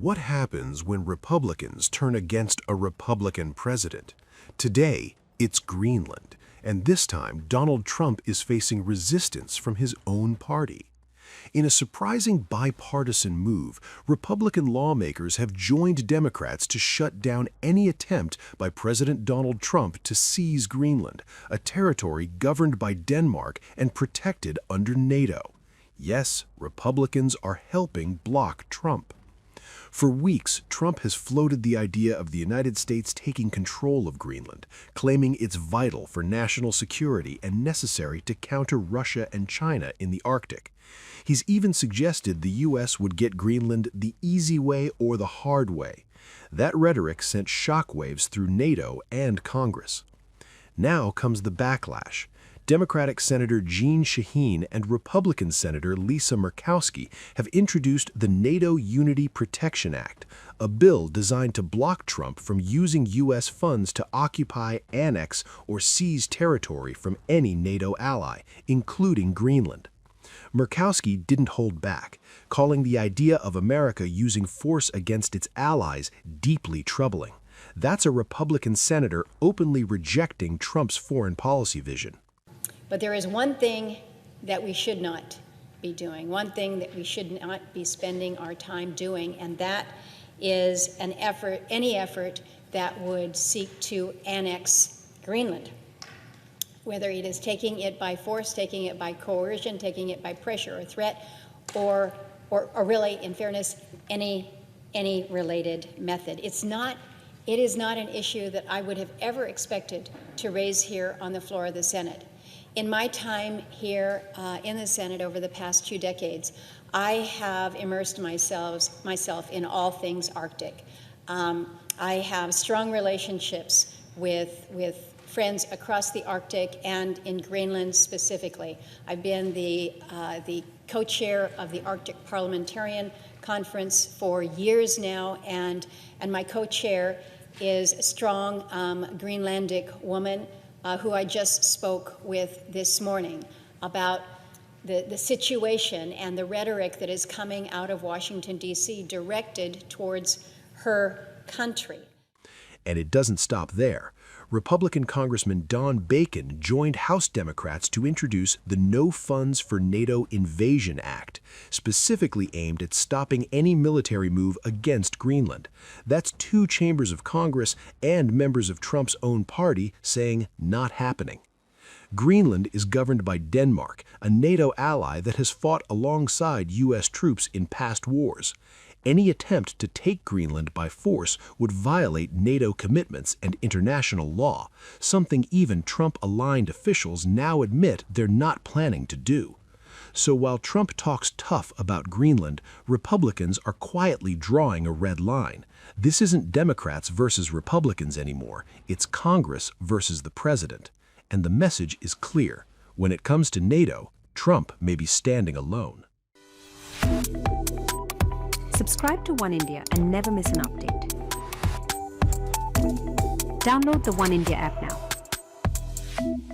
What happens when Republicans turn against a Republican president? Today, it's Greenland, and this time Donald Trump is facing resistance from his own party. In a surprising bipartisan move, Republican lawmakers have joined Democrats to shut down any attempt by President Donald Trump to seize Greenland, a territory governed by Denmark and protected under NATO. Yes, Republicans are helping block Trump. For weeks, Trump has floated the idea of the United States taking control of Greenland, claiming it's vital for national security and necessary to counter Russia and China in the Arctic. He's even suggested the U.S. would get Greenland the easy way or the hard way. That rhetoric sent shockwaves through NATO and Congress. Now comes the backlash. Democratic Senator Jeanne Shaheen and Republican Senator Lisa Murkowski have introduced the NATO Unity Protection Act, a bill designed to block Trump from using U.S. funds to occupy, annex, or seize territory from any NATO ally, including Greenland. Murkowski didn't hold back, calling the idea of America using force against its allies deeply troubling. That's a Republican senator openly rejecting Trump's foreign policy vision. But there is one thing that we should not be doing, one thing that we should not be spending our time doing, and that is any effort that would seek to annex Greenland, whether it is taking it by force, taking it by coercion, taking it by pressure or threat, or really, in fairness, any related method. It is not an issue that I would have ever expected to raise here on the floor of the Senate. In my time here in the Senate over the past 2 decades, I have immersed myself in all things Arctic. I have strong relationships with friends across the Arctic and in Greenland specifically. I've been the co-chair of the Arctic Parliamentarian Conference for years now, and my co-chair is a strong Greenlandic woman who I just spoke with this morning about the situation and the rhetoric that is coming out of Washington, D.C., directed towards her country. And it doesn't stop there. Republican Congressman Don Bacon joined House Democrats to introduce the No Funds for NATO Invasion Act, specifically aimed at stopping any military move against Greenland. That's 2 chambers of Congress and members of Trump's own party saying not happening. Greenland is governed by Denmark, a NATO ally that has fought alongside U.S. troops in past wars. Any attempt to take Greenland by force would violate NATO commitments and international law, something even Trump-aligned officials now admit they're not planning to do. So while Trump talks tough about Greenland, Republicans are quietly drawing a red line. This isn't Democrats versus Republicans anymore. It's Congress versus the president. And the message is clear. When it comes to NATO, Trump may be standing alone. Subscribe to One India and never miss an update. Download the One India app now.